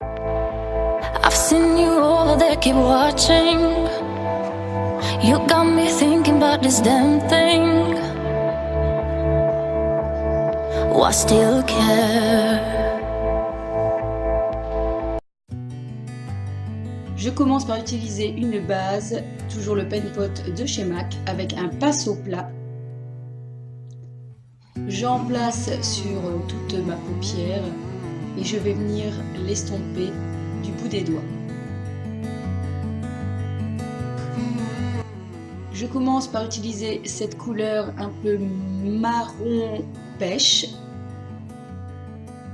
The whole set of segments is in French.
I've seen you over there, keep watching. You got me thinking about this damn thing. Why still care? Je commence par utiliser une base, toujours le pen pot de chez MAC, avec un pinceau plat. J'en place sur toute ma paupière et je vais venir l'estomper du bout des doigts. Je commence par utiliser cette couleur un peu marron pêche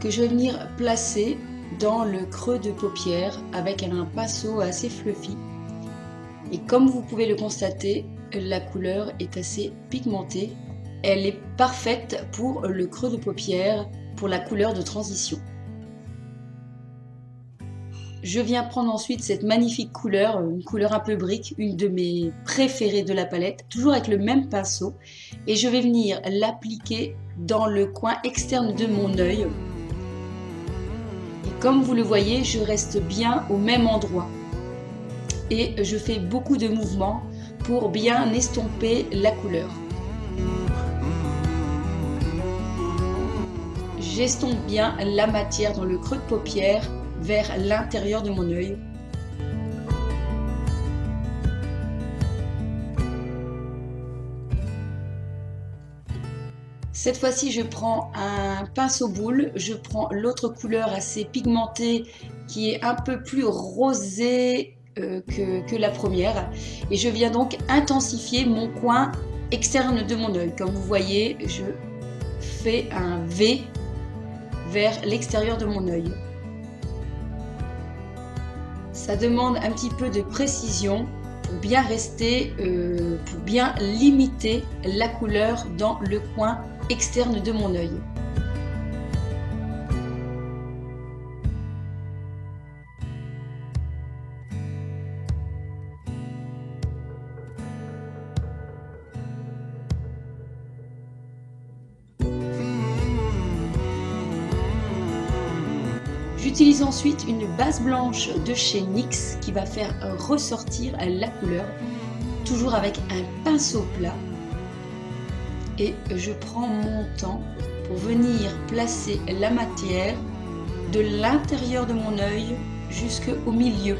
que je vais venir placer dans le creux de paupière avec un pinceau assez fluffy. Et comme vous pouvez le constater, la couleur est assez pigmentée. Elle est parfaite pour le creux de paupière, pour la couleur de transition. Je viens prendre ensuite cette magnifique couleur, une couleur un peu brique, une de mes préférées de la palette, toujours avec le même pinceau. Et je vais venir l'appliquer dans le coin externe de mon œil. Et comme vous le voyez, je reste bien au même endroit. Et je fais beaucoup de mouvements pour bien estomper la couleur. J'estompe bien la matière dans le creux de paupière vers l'intérieur de mon œil. Cette fois-ci, je prends un pinceau boule, je prends l'autre couleur assez pigmentée qui est un peu plus rosée que la première. Et je viens donc intensifier mon coin externe de mon œil. Comme vous voyez, je fais un V vers l'extérieur de mon œil. Ça demande un petit peu de précision pour bien rester, pour bien limiter la couleur dans le coin externe de mon œil. J'utilise ensuite une base blanche de chez NYX qui va faire ressortir la couleur, toujours avec un pinceau plat. Et je prends mon temps pour venir placer la matière de l'intérieur de mon œil jusqu'au milieu.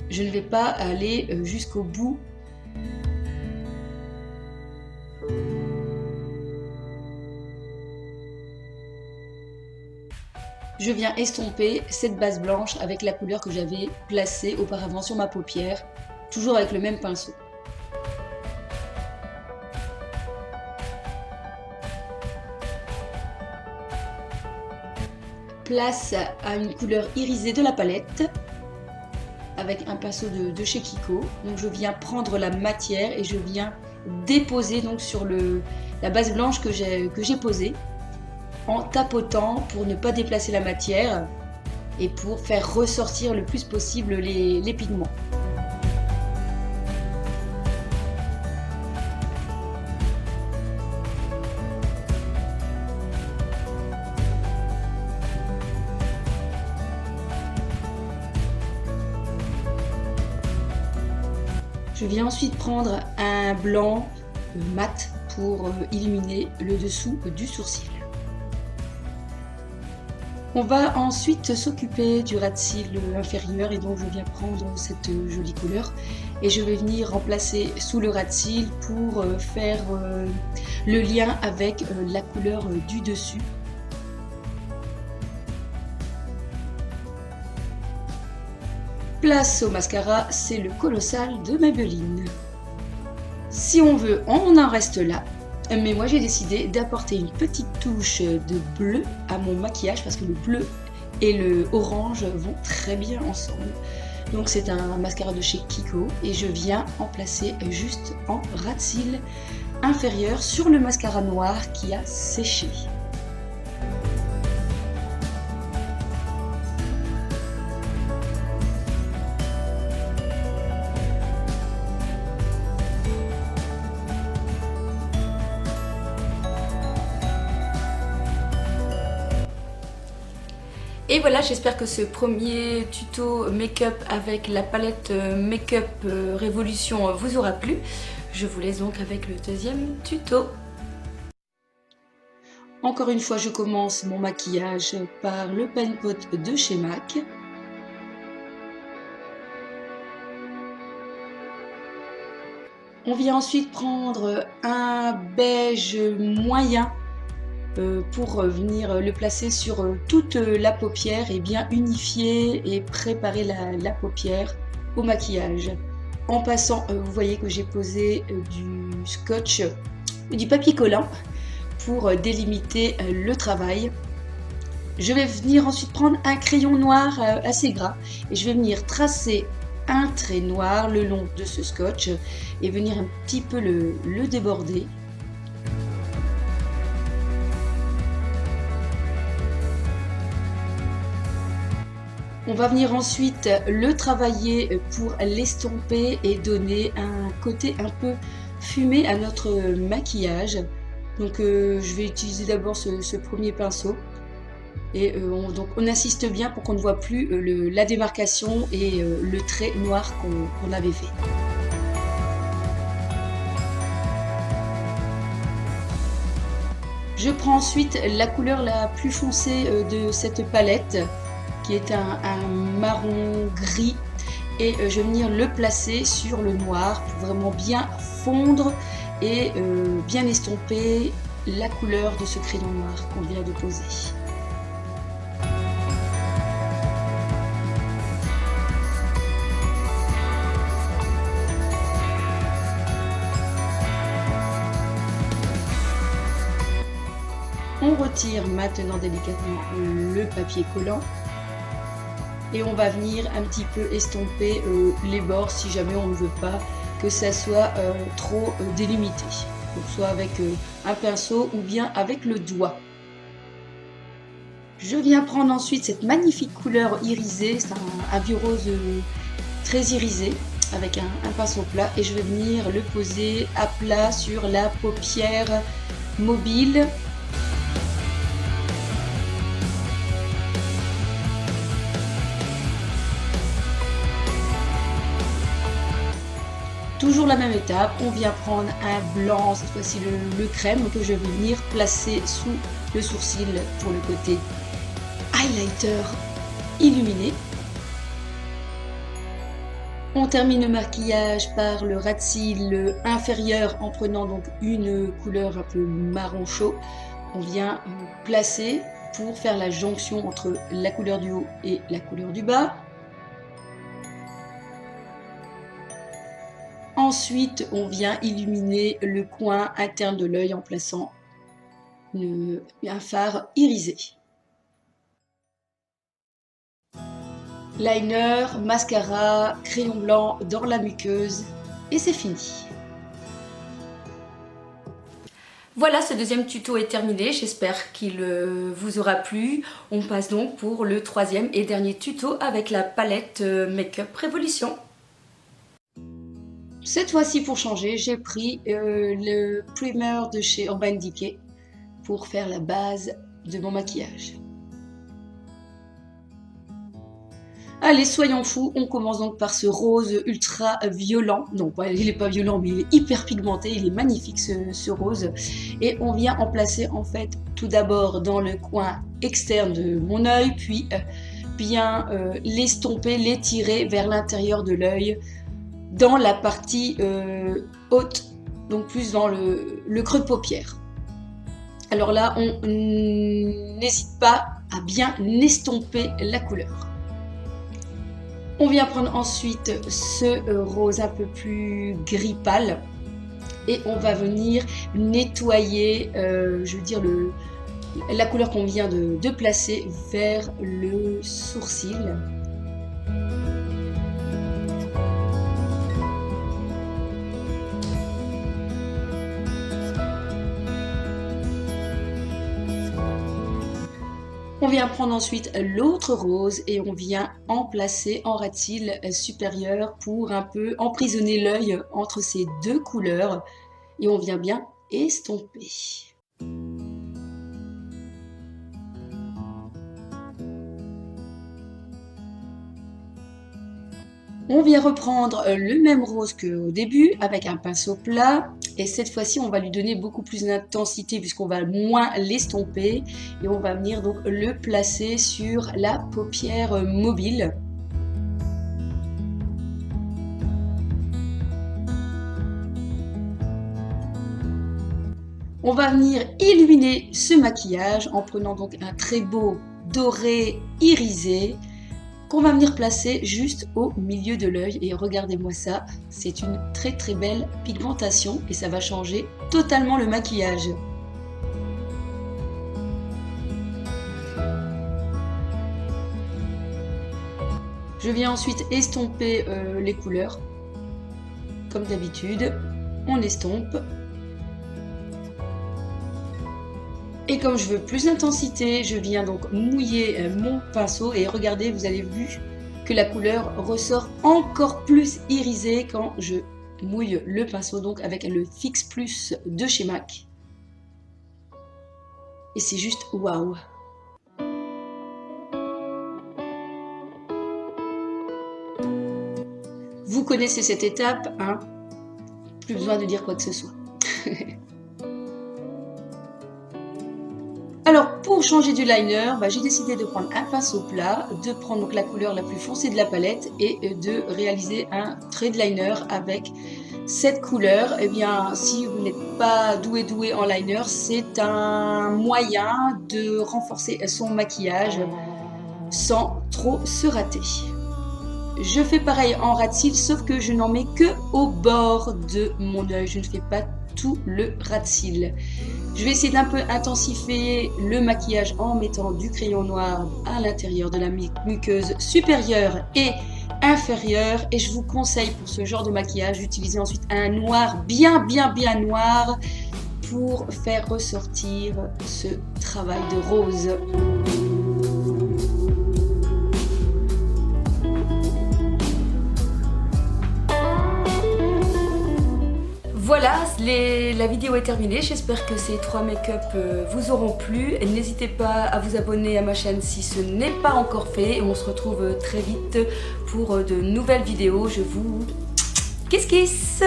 Je ne vais pas aller jusqu'au bout. Je viens estomper cette base blanche avec la couleur que j'avais placée auparavant sur ma paupière, toujours avec le même pinceau. Place à une couleur irisée de la palette avec un pinceau de chez Kiko. Donc je viens prendre la matière et je viens déposer donc sur la base blanche que j'ai posée, en tapotant pour ne pas déplacer la matière et pour faire ressortir le plus possible les pigments. Je viens ensuite prendre un blanc mat pour illuminer le dessous du sourcil. On va ensuite s'occuper du ras de cils inférieur et donc je viens prendre cette jolie couleur et je vais venir remplacer sous le ras de cils pour faire le lien avec la couleur du dessus. Place au mascara, c'est le Colossal de Maybelline. Si on veut, on en reste là. Mais moi j'ai décidé d'apporter une petite touche de bleu à mon maquillage parce que le bleu et le orange vont très bien ensemble. Donc c'est un mascara de chez Kiko et je viens en placer juste en ras de cils inférieur sur le mascara noir qui a séché. Et voilà, j'espère que ce premier tuto make-up avec la palette Make-up Révolution vous aura plu. Je vous laisse donc avec le deuxième tuto. Encore une fois, je commence mon maquillage par le Pen Pot de chez MAC. On vient ensuite prendre un beige moyen pour venir le placer sur toute la paupière et bien unifier et préparer la paupière au maquillage. En passant, vous voyez que j'ai posé du scotch, du papier collant pour délimiter le travail. Je vais venir ensuite prendre un crayon noir assez gras et je vais venir tracer un trait noir le long de ce scotch et venir un petit peu le déborder. On va venir ensuite le travailler pour l'estomper et donner un côté un peu fumé à notre maquillage. Donc je vais utiliser d'abord ce premier pinceau. Et donc on insiste bien pour qu'on ne voit plus la démarcation et le trait noir qu'on avait fait. Je prends ensuite la couleur la plus foncée de cette palette, qui est un marron gris, et je vais venir le placer sur le noir pour vraiment bien fondre et bien estomper la couleur de ce crayon noir qu'on vient de poser. On retire maintenant délicatement le papier collant et on va venir un petit peu estomper les bords si jamais on ne veut pas que ça soit trop délimité. Donc soit avec un pinceau ou bien avec le doigt. Je viens prendre ensuite cette magnifique couleur irisée, c'est un vieux rose très irisé avec un pinceau plat et je vais venir le poser à plat sur la paupière mobile. Toujours la même étape, on vient prendre un blanc, cette fois-ci le crème, que je vais venir placer sous le sourcil pour le côté highlighter illuminé. On termine le maquillage par le ras de cils inférieur en prenant donc une couleur un peu marron chaud. On vient placer pour faire la jonction entre la couleur du haut et la couleur du bas. Ensuite, on vient illuminer le coin interne de l'œil en plaçant un fard irisé. Liner, mascara, crayon blanc dans la muqueuse et c'est fini. Voilà, ce deuxième tuto est terminé, j'espère qu'il vous aura plu. On passe donc pour le troisième et dernier tuto avec la palette Make-up Révolution. Cette fois-ci, pour changer, j'ai pris le primer de chez Urban Decay pour faire la base de mon maquillage. Allez, soyons fous, on commence donc par ce rose ultra violent. Non, il n'est pas violent, mais il est hyper pigmenté, il est magnifique ce rose. Et on vient en placer en fait tout d'abord dans le coin externe de mon œil, puis bien l'estomper, l'étirer vers l'intérieur de l'œil, dans la partie haute, donc plus dans le creux de paupière. Alors là, on n'hésite pas à bien estomper la couleur. On vient prendre ensuite ce rose un peu plus gris pâle et on va venir nettoyer, je veux dire, la couleur qu'on vient de placer vers le sourcil. On vient prendre ensuite l'autre rose et on vient en placer en ras de cils supérieur pour un peu emprisonner l'œil entre ces deux couleurs et on vient bien estomper. On vient reprendre le même rose qu'au début avec un pinceau plat et cette fois-ci on va lui donner beaucoup plus d'intensité puisqu'on va moins l'estomper et on va venir donc le placer sur la paupière mobile. On va venir illuminer ce maquillage en prenant donc un très beau doré irisé qu'on va venir placer juste au milieu de l'œil et regardez-moi ça, c'est une très très belle pigmentation et ça va changer totalement le maquillage. Je viens ensuite estomper les couleurs, comme d'habitude, on estompe. Et comme je veux plus d'intensité, je viens donc mouiller mon pinceau et regardez, vous avez vu que la couleur ressort encore plus irisée quand je mouille le pinceau donc avec le Fix Plus de chez MAC. Et c'est juste waouh! Vous connaissez cette étape, hein? Plus besoin de dire quoi que ce soit. Alors pour changer du liner, j'ai décidé de prendre un pinceau plat, de prendre donc la couleur la plus foncée de la palette et de réaliser un trait de liner avec cette couleur. Eh bien si vous n'êtes pas doué en liner, c'est un moyen de renforcer son maquillage sans trop se rater. Je fais pareil en ras de cils, sauf que je n'en mets que au bord de mon œil, je ne fais pas tout le ras de cils. Je vais essayer d'un peu intensifier le maquillage en mettant du crayon noir à l'intérieur de la muqueuse supérieure et inférieure. Et je vous conseille pour ce genre de maquillage d'utiliser ensuite un noir bien noir pour faire ressortir ce travail de rose. Voilà, la vidéo est terminée, j'espère que ces 3 make-up vous auront plu. N'hésitez pas à vous abonner à ma chaîne si ce n'est pas encore fait. On se retrouve très vite pour de nouvelles vidéos. Je vous kiss kiss.